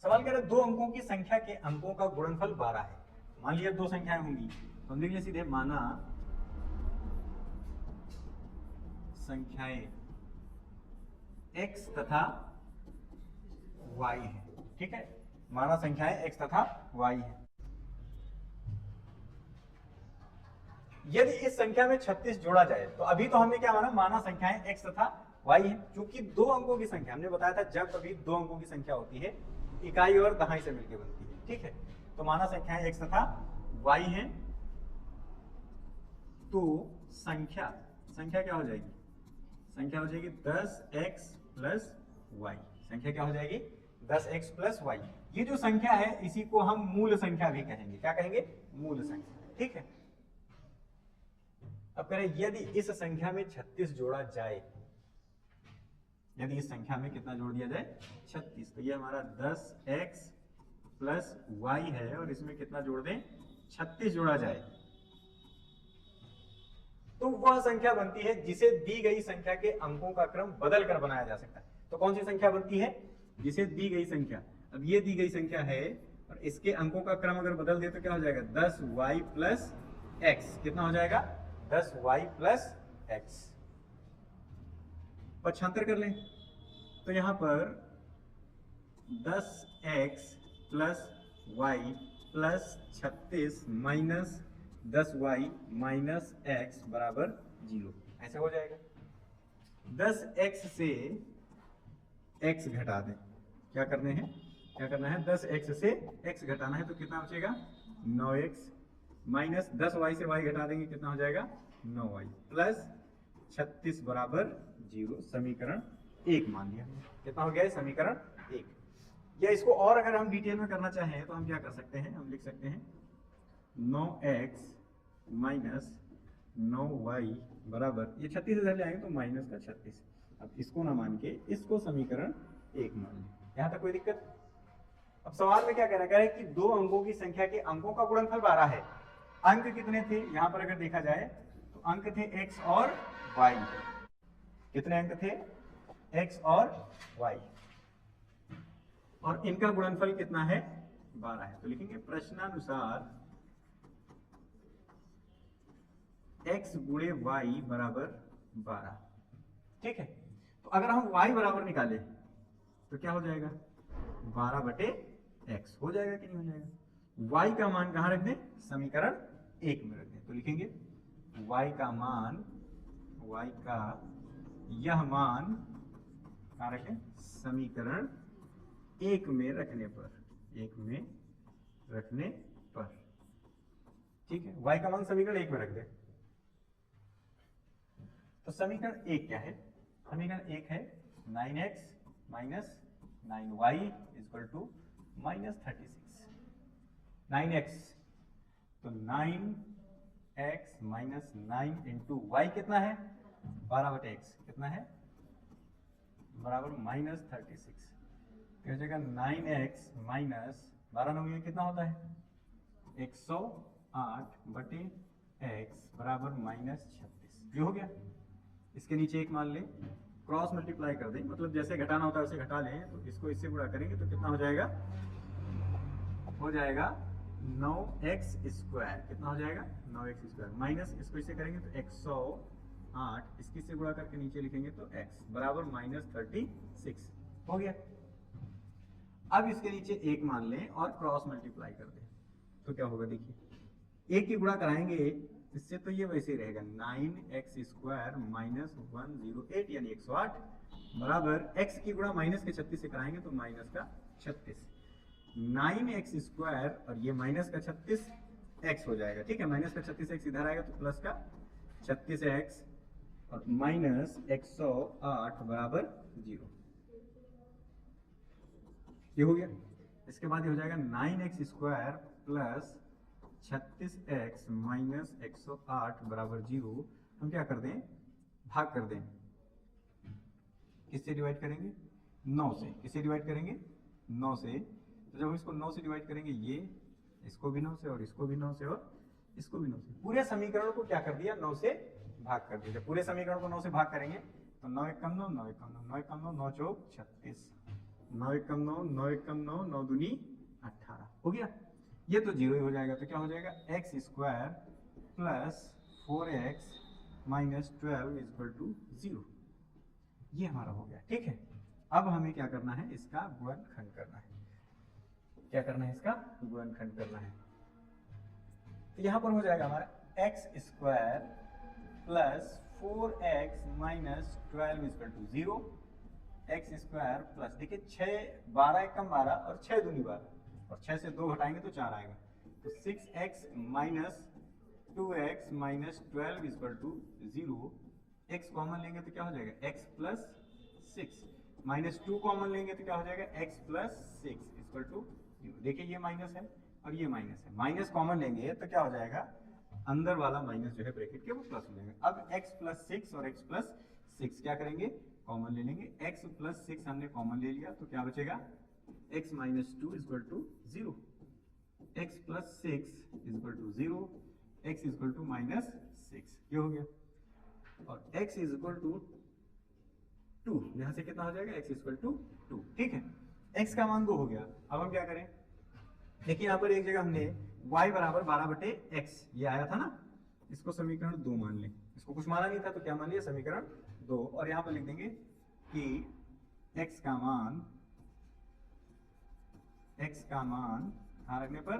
सवाल कह रहे दो अंकों की संख्या के अंकों का गुणनफल 12 है। मान लिया दो संख्याएं होंगी तो हम लिख लें सीधे माना संख्याएं x तथा y है। ठीक है, माना संख्याएं x तथा y है। यदि इस संख्या में 36 जोड़ा जाए तो अभी तो हमने क्या माना संख्याएं x तथा y है। क्योंकि दो अंकों की संख्या हमने बताया था जब कभी दो अंकों की संख्या होती है इकाई और दहाई से मिलकर बनती है। ठीक है, तो माना संख्याएं x तथा y है तो संख्या क्या हो जाएगी? संख्या हो जाएगी 10x प्लस y। संख्या क्या हो जाएगी? 10x plus y। ये जो संख्या है इसी को हम मूल संख्या भी कहेंगे। क्या कहेंगे? मूल संख्या। ठीक है, अब करें यदि इस संख्या में 36 जोड़ा जाए, यदि इस संख्या में कितना जोड़ दिया जाए? 36। तो ये हमारा 10x प्लस y है और इसमें कितना जोड़ दें? 36 जोड़ा जाए तो वह संख्या बनती है जिसे दी गई संख्या के अंकों का क्रम बदल कर बनाया जा सकता है। तो कौन सी संख्या बनती है? जिसे दी गई संख्या, अब ये दी गई संख्या है और इसके अंकों का क्रम अगर बदल दे तो क्या हो जाएगा? 10y plus x। कितना हो जाएगा? 10y plus x। पक्षांतर कर लें तो यहां पर 10x plus y plus 36 minus 10y minus x बराबर 0। ऐसे हो जाएगा। 10x से x घटा दें। क्या करना है? 10x से x घटाना है तो कितना बचेगा? 9x माइनस 10y से y घटा देंगे कितना हो जाएगा? 9y प्लस 36 बराबर 0। समीकरण 1 मान लिया। कितना हो गया? समीकरण 1। या इसको और अगर हम डिटेल में करना चाहें तो हम क्या कर सकते हैं? हम लिख सकते हैं 9x माइनस 9y बराबर, ये 36 इधर ले आएंगे तो माइनस का 36। अब इसको ना मान के इसको समीकरण 1 मान लें। यहां तक कोई दिक्कत? अब सवाल में क्या कह रहा है कि दो अंकों की संख्या के अंकों का गुणनफल 12 है। अंक कितने थे? यहां पर अगर देखा जाए तो अंक थे x और y। कितने अंक थे? x और y, और इनका गुणनफल कितना है? 12 है। तो लिखेंगे प्रश्नानुसार x गुणे y बराबर 12। ठीक है, तो अगर हम y बराबर निकाले तो क्या हो जाएगा? 12 बटे x हो जाएगा कि नहीं हो जाएगा? y का मान कहां रख दें? समीकरण 1 में रख दें। तो लिखेंगे y का यह मान कहां रखें? समीकरण 1 में रखने पर। ठीक है, y का मान समीकरण 1 में रख दें। तो समीकरण 1 क्या है? समीकरण 1 है 9x minus 9y equal to minus 36। 9x तो 9x माइनस 9 इंटू y कितना है? 12 बटे x। कितना है? बराबर माइनस 36। तो जगह 9x माइनस 12 नौ कितना होता है? 108 बटे x बराबर माइनस 36। ये हो गया। इसके नीचे एक मान लें, क्रॉस मल्टीप्लाई कर दें, मतलब जैसे घटाना होता है वैसे घटा लें। तो इसको इससे गुणा करेंगे तो कितना हो जाएगा? हो जाएगा 9x स्क्वायर। कितना हो जाएगा? 9x स्क्वायर माइनस इसको इससे करेंगे तो 108, इसकी से गुणा करके नीचे लिखेंगे तो x बराबर माइनस 36 हो गया। अब इसके नीचे एक मान लें और क्रॉस मल्टीप्लाई कर दें तो क्या होगा? देखिए एक की गुणा कराएंगे इससे तो ये वैसे ही रहेगा 9x स्क्वायर माइनस 108 यानी 108 बराबर x की गुणा माइनस के 36 से कराएंगे तो माइनस का 36। 9x स्क्वायर और ये माइनस का 36 x हो जाएगा। ठीक है, माइनस का 36x इधर आएगा तो प्लस का 36x और माइनस 108 बराबर 0। ये हो गया। इसके बाद ये हो जाएगा 9x square plus 36x minus 108 बराबर 0। हम क्या कर दें? भाग कर दें। किससे डिवाइड करेंगे? 9 से। किससे डिवाइड करेंगे? 9 से। तो जब हम इसको 9 से डिवाइड करेंगे, ये इसको भी 9 से और इसको भी 9 से और इसको भी 9 से, पूरे समीकरण को क्या कर दिया? 9 से भाग कर दिया। पूरे समीकरण को 9 से भाग करेंगे तो 9 एक कम 9, 9 एक कम 9, 9 एक कम 9, 9 चौक 36 9 एकम 9, 9 एकम 9, 9 दूनी 18 हो गया। ये तो जीरो ही हो जाएगा, तो क्या हो जाएगा X square plus 4x minus 12 equal to 0। ये हमारा हो गया, ठीक है। अब हमें क्या करना है, इसका गुणनखंड करना है। क्या करना है, इसका गुणनखंड करना है। तो यहां पर हो जाएगा हमारा X square plus 4x minus 12 equal to 0। X square plus, देखिए 6 12 एकम 12 और 6 दूनी 12 और 6 से 2 घटाएंगे तो 4 आएगा। तो 6x minus 2x minus 12 equal to 0। x common लेंगे तो क्या हो जाएगा x प्लस 6 माइनस 2 कॉमन लेंगे तो क्या हो जाएगा x प्लस 6 इक्वल टू 0। देखिए ये माइनस है और ये माइनस है, माइनस कॉमन लेंगे तो क्या हो जाएगा, अंदर वाला माइनस जो है ब्रैकेट के वो प्लस हो जाएगा। अब x प्लस 6 और x प्लस 6 क्या करेंगे, कॉमन ले लेंगे। x प्लस 6 हमने कॉमन ले लिया तो क्या बचेगा, x minus 2 equal to 0, x plus 6 equal to 0, x equal to minus 6, ये हो गया। और x इक्वल टू 2, यहां से कितना हो जाएगा, x इक्वल टू 2, ठीक है। x का मान 2 हो गया। अब हम क्या करें, देखिए यहाँ पर एक जगह हमने y बराबर 12/x ये आया था ना, इसको समीकरण 2 मान लें। इसको कुछ माना नहीं था तो क्या मान लिया, समीकरण 2। और यहाँ पर लिख देंगे कि x का मान कहाँ रखने पर,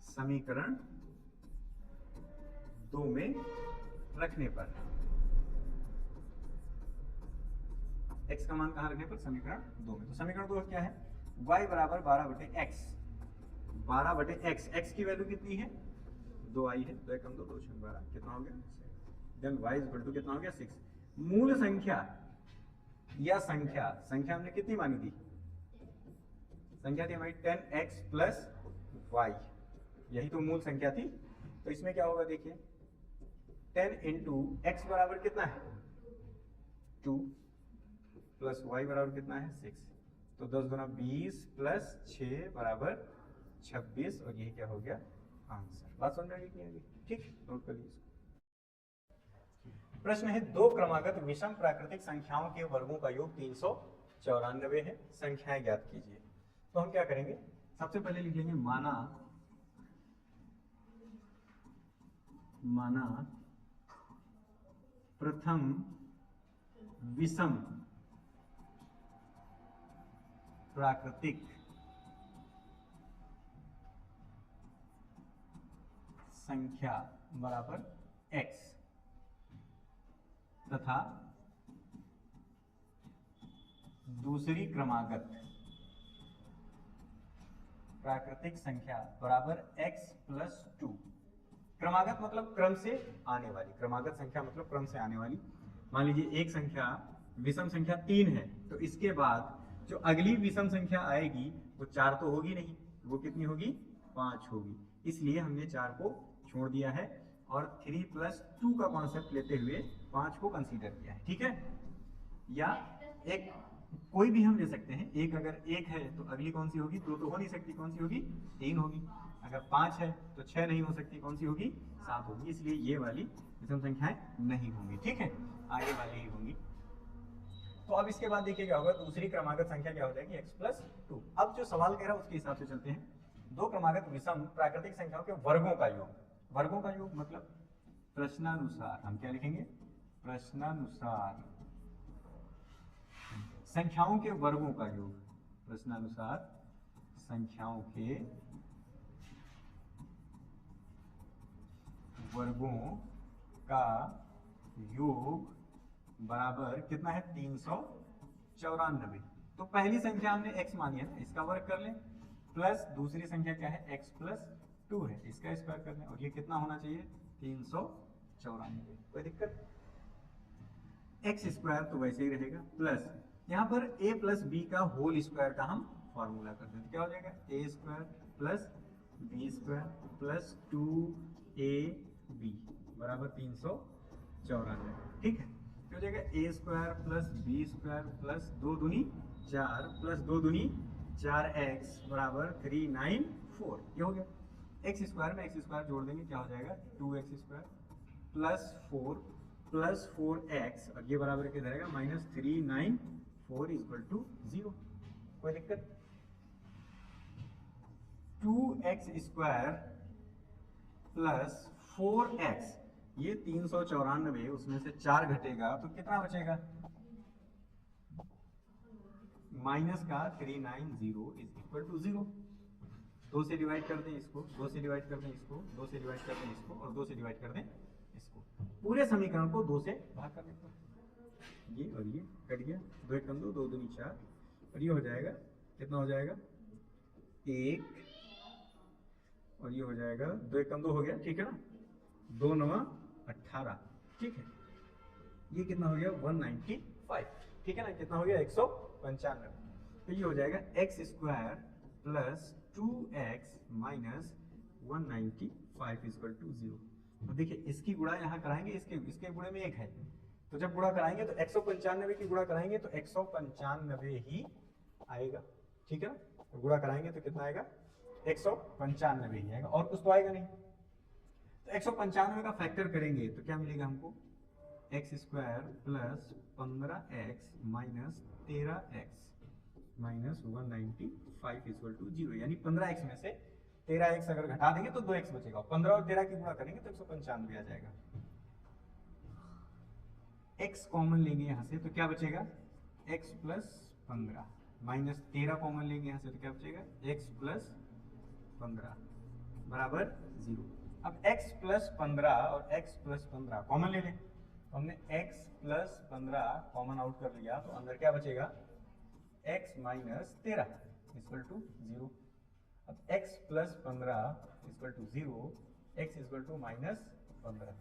समीकरण 2 में रखने पर। x का मान कहाँ रखने पर, समीकरण 2 में। तो समीकरण 2 क्या है, y बराबर 12/x, 12/x, x की वैल्यू कितनी है, 2i है, 2 एकम 2, 2 छक 12, कितना हो गया, देन y इक्वल टू कितना हो गया 6। मूल संख्या या संख्या हमने कितनी मानी थी, संख्या थी हमारी 10x प्लस y, यही तो मूल संख्या थी। तो इसमें क्या होगा, देखिए 10 इंटू एक्स बराबर कितना है 2 प्लस y बराबर कितना है 6, तो 10 गुना 20 प्लस 6 बराबर 26, और यही क्या हो गया आंसर। बात समझ में आ गई, ठीक, नोट कर लीजिए। प्रश्न है, दो क्रमागत विषम प्राकृतिक संख्याओं के वर्गों का योग 394 है, संख्याएं ज्ञात कीजिए। तो हम क्या करेंगे, सबसे पहले लिख लेंगे माना प्रथम विषम प्राकृतिक संख्या बराबर x तथा दूसरी क्रमागत प्राकृतिक संख्या बराबर x प्लस 2। क्रमागत मतलब क्रम से आने वाली, क्रमागत संख्या मतलब क्रम से आने वाली। मान लीजिए एक संख्या विषम संख्या 3 है, तो इसके बाद जो अगली विषम संख्या आएगी वो 4 तो होगी नहीं, वो कितनी होगी 5 होगी, इसलिए हमने 4 को छोड़ दिया है और 3 प्लस 2 का कॉन्सेप्ट लेते हुए 5 को कंसीडर किया है, ठीक है। या एक कोई भी हम ले सकते हैं, एक अगर 1 है तो अगली कौन सी होगी, 2 तो हो नहीं सकती, कौन सी होगी 3 होगी। अगर 5 है तो 6 नहीं हो सकती, कौन सी होगी 7 होगी, इसलिए ये वाली विषम संख्याएं नहीं होंगी, ठीक है, आगे वाली ही होंगी। तो अब इसके बाद देखिए क्या होगा, दूसरी क्रमागत संख्या क्या हो जाएगी x प्लस 2। अब जो सवाल कह रहा है उसके हिसाब से चलते हैं। दो क्रमागत विषम प्राकृतिक संख्याओं के वर्गों का योग, वर्गों का योग मतलब प्रश्नानुसार, हम क्या लिखेंगे, प्रश्नानुसार संख्याओं के वर्गों का योग, प्रश्नानुसार संख्याओं के वर्गों का योग बराबर कितना है 394। तो पहली संख्या हमने x मानी है ना, इसका वर्ग कर लें, प्लस दूसरी संख्या क्या है x प्लस 2 है, इसका स्क्वायर कर लें, और ये कितना होना चाहिए 394। कोई दिक्कत, x स्क्वायर तो वैसे ही रहेगा, प्लस यहाँ पर a प्लस बी का होल स्क्वायर का हम फॉर्मूला कर देते, क्या हो जाएगा a स्क्वायर plus B square plus 2ab बराबर 394, ठीक है। हो जाएगा a स्क्वायर प्लस बी स्क्वायर प्लस 2 दूनी 4 प्लस 2 दूनी 4x बराबर 394, ये हो गया। x स्क्वायर में x स्क्वायर जोड़ देंगे, क्या हो जाएगा 2x square plus 4 plus 4x, और ये बराबर किधर रहेगा -394 इक्वल टू 0, कोई दिक्कत? 2x² प्लस 4x, ये 394, उसमें से 4 घटेगा तो कितना बचेगा? माइनस का 390 इज इक्वल टू 0। 2 से डिवाइड कर दें इसको, 2 से डिवाइड कर दें इसको, 2 से डिवाइड कर दें इसको और 2 से डिवाइड कर दें इसको। पूरे समीकरण को 2 से भाग कर देते हैं। ये और ये कट गया, 2 एक कम 2, 2 दूनी 4, और ये हो जाएगा कितना हो जाएगा? 1, और ये हो जाएगा 2 एक कम 2 हो गया, ठीक है ना? 2 9 18, ठीक है। ये कितना हो गया? 195, ठीक है ना? कितना हो गया? 195। तो ये हो जाएगा x² plus 2x minus 195 equal to 0। तो देखिए इसकी गुणा यहाँ कराएंगे, इसके गुणे में 1 है, तो जब गुणा कराएंगे तो 195 की गुणा कराएंगे तो 195 ही आएगा, ठीक है ना? तो गुणा कराएंगे तो कितना आएगा? 195 ही आएगा, और कुछ तो आएगा नहीं। तो 195 का फैक्टर करेंगे तो क्या मिलेगा हमको? x² plus 15x minus 13x minus 195 equal to 0, यानी 15x में से 13x अगर घटा देंगे तो 2x बचेगा, 15 और 13 की गुणा करेंगे तो 195 आ जाएगा। x कॉमन लेंगे यहाँ से तो क्या बचेगा? x प्लस 15 माइनस 13 कॉमन लेंगे यहाँ से तो क्या बचेगा? x प्लस 15 बराबर 0। अब x प्लस 15 और x प्लस 15 कॉमन ले लें, तो हमने x प्लस 15 कॉमन आउट कर लिया, तो अंदर क्या बचेगा? x minus 13 equal to 0। अब x plus 15 equal to 0, x equal to minus 15।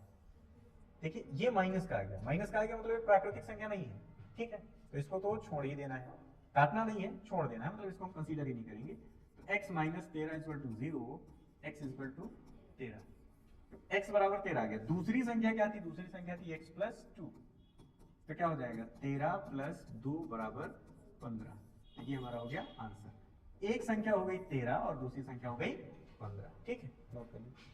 देखिए ये माइनस का आ गया, माइनस का आ गया मतलब प्राकृतिक संख्या नहीं है, ठीक है? तो इसको तो छोड़ ही देना है, काटना नहीं है, छोड़ देना है, मतलब इसको हम कंसीडर ही नहीं करेंगे। तो x minus 13 equal to 0, x equal to 13, x बराबर 13 आ गया। दूसरी संख्या क्या थी? दूसरी संख्या थी x प्लस 2, तो क्या हो जाएगा? 13 प्लस 2 बराबर 15। ये हमारा हो गया आंसर। एक संख्या हो गई 13 और दूसरी संख्या हो गई 15, ठीक है? नोट कर लीजिए।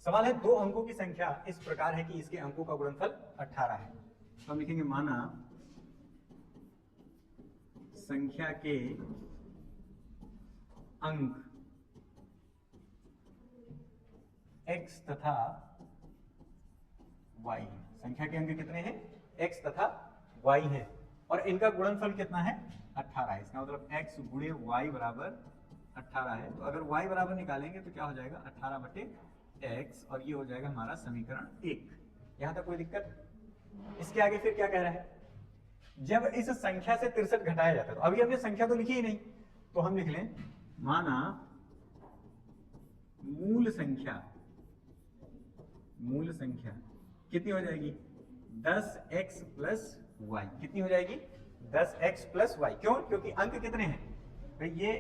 सवाल है, 2 अंकों की संख्या इस प्रकार है कि इसके अंकों का गुणनफल 18 है। तो हम लिखेंगे माना संख्या के अंक x तथा y, संख्या के अंक कितने हैं? x तथा y है, और इनका गुणनफल कितना है? 18 है। इसका मतलब x गुणे y बराबर 18 है। तो अगर y बराबर निकालेंगे तो क्या हो जाएगा? 18 बटे x, और ये हो जाएगा हमारा समीकरण 1। यहां तक कोई दिक्कत? इसके आगे फिर क्या कह रहा है? जब इस संख्या से 63 घटाया जाता है, तो अभी हमने संख्या तो लिखी ही नहीं, तो हम लिख लें माना मूल संख्या कितनी हो जाएगी? 10x plus y। कितनी हो जाएगी? 10x plus y। क्यों? क्योंकि अंक कितने हैं भाई? ये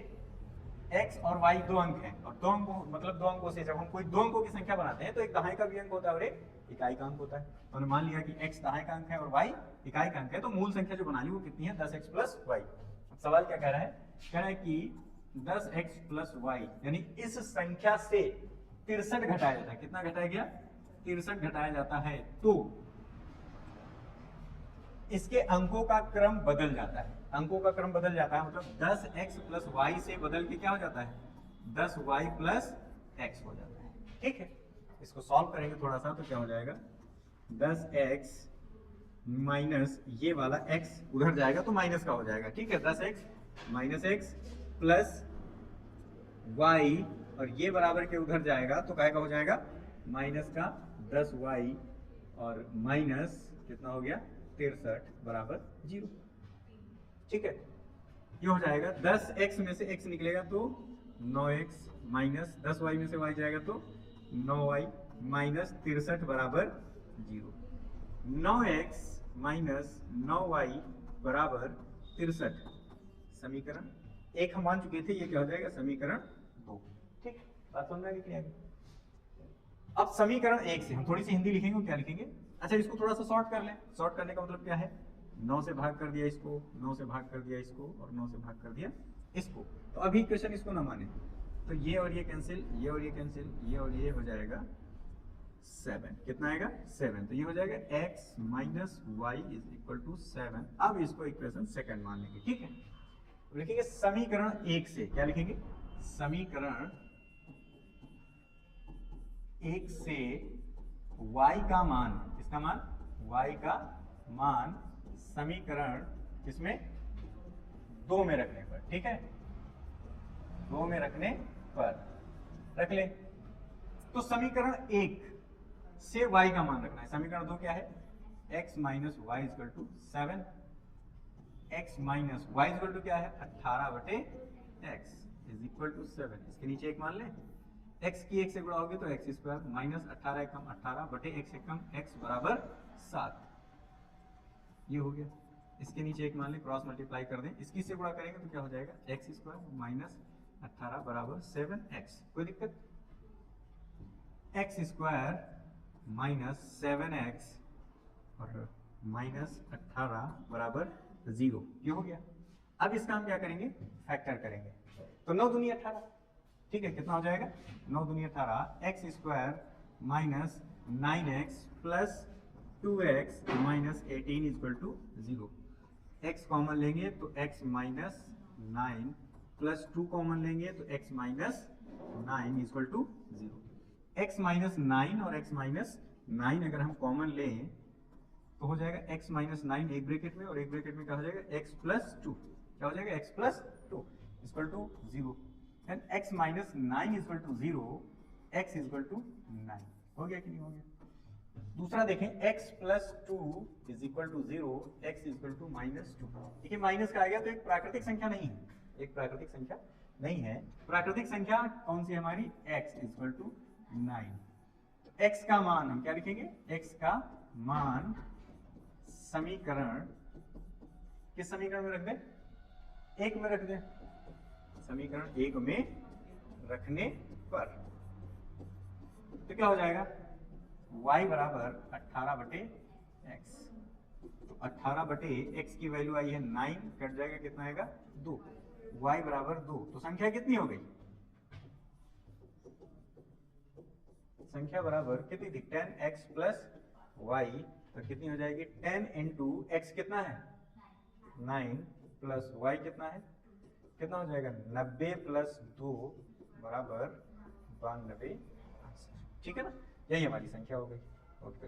x और y 2 अंक हैं, और 2 अंकों मतलब 2 अंकों से जब हम कोई 2 अंकों की संख्या बनाते हैं तो एक दहाई का भी अंक होता है और एक इकाई का अंक होता है। तो हमने मान लिया कि x दहाई का अंक है और y इकाई का अंक है, तो मूल संख्या जो बना ली वो कितनी है? 10x plus y। सवाल क्या कह रहा है? कह रहा है कि 10x प्लस y, यानी इस संख्या से 63 घटाया जाता है। कितना घटाया गया? 63 घटाया जाता है, तो इसके अंकों का क्रम बदल जाता है। अंकों का क्रम बदल जाता है मतलब 10x प्लस y से बदल के क्या हो जाता है? 10y प्लस x हो जाता है, ठीक है? इसको सॉल्व करेंगे थोड़ा सा तो क्या हो जाएगा? 10x माइनस ये वाला x उधर जाएगा तो माइनस का हो जाएगा, ठीक है? 10x minus x plus y, और ये बराबर के उधर जाएगा तो क्या हो जाएगा? माइनस का 10y और माइनस कितना हो गया? 63 बराबर 0, ठीक है? ये हो जाएगा 10x में से x निकलेगा तो 9x माइनस 10y में से y जाएगा तो 9y माइनस 63 बराबर 0। 9x माइनस 9y बराबर 63 समीकरण 1 हम मान चुके थे, ये क्या हो जाएगा? समीकरण 2, ठीक? बात समझ में आ गई? क्लियर? अब समीकरण 1 से हम थोड़ी सी हिंदी लिखेंगे। क्या लिखेंगे? अच्छा, इसको थोड़ा सा शॉर्ट कर लें। शॉर्ट करने का मतलब क्या है? 9 से भाग कर दिया इसको, 9 से भाग कर दिया इसको, और 9 से भाग कर दिया इसको। तो अभी क्वेश्चन इसको ना माने तो ये और ये कैंसिल, ये और ये कैंसिल, ये और ये हो जाएगा 7। कितना आएगा? 7। तो ये हो जाएगा x minus y is equal to 7। अब इसको इक्वेशन सेकंड मान लेंगे, ठीक है? लिखेंगे समीकरण 1 से, क्या लिखेंगे? समीकरण 1 से y का मान, किसका मान? y का मान समीकरण किसमें? 2 में रखने पर, ठीक है, 2 में रखने पर रख ले। तो समीकरण 1 से y का मान रखना है। समीकरण 2 क्या है? x minus y equal to 7, x minus y equal to क्या है? 18 बटे x इज इक्वल टू 7। इसके नीचे एक मान ले, x की 1 से गुणा तो x स्क्वायर माइनस 18 एकम 18 बटे x एकम x बराबर 7। ये हो गया। इसके नीचे एक मान ले, क्रॉस मल्टीप्लाई कर दें, इसकी से गुणा करेंगे तो क्या हो जाएगा? x स्क्वायर माइनस 18 बराबर 7x। कोई दिक्कत? x स्क्वायर माइनस 7x और माइनस 18 बराबर 0। ये हो गया। अब इसका हम क्या करेंगे? फैक्टर करेंगे। तो 9 दूनी 18, ठीक है, कितना हो जाएगा? 9 दूनी 18, x square minus 9x plus 2x minus 18 equal to 0। x common लेंगे तो x माइनस 9 प्लस 2 कॉमन लेंगे तो x minus 9 equal to 0। x minus 9 और x माइनस 9 अगर हम कॉमन लें तो हो जाएगा x माइनस 9 एक ब्रैकेट में, और एक ब्रैकेट में क्या हो जाएगा? x plus 2। क्या हो जाएगा? x plus 2 equal to 0 and x minus 9 equal to 0, x equal to 9। हो गया कि नहीं हो गया? दूसरा देखें, x plus 2 is equal to 0, x equal to minus 2। देखिए माइनस का आ गया तो एक प्राकृतिक संख्या नहीं है, एक प्राकृतिक संख्या नहीं है। प्राकृतिक संख्या कौन सी है हमारी? x equal to 9। तो x का मान हम क्या लिखेंगे? x का मान समीकरण, किस समीकरण में रख दें? 1 में रख दें। समीकरण 1 में रखने पर तो क्या हो जाएगा? y बराबर 18 बटे x। तो 18 बटे x की वैल्यू आई है 9, कट जाएगा, कितना आएगा? 2। y बराबर 2। तो संख्या कितनी हो गई? संख्या बराबर कितनी थी? 10x plus y। तो कितनी हो जाएगी? 10 इंटू x कितना है? 9 प्लस y कितना है? कितना हो जाएगा? 90 प्लस 2 बराबर 92। ठीक है ना? यही हमारी संख्या हो गई। ओके।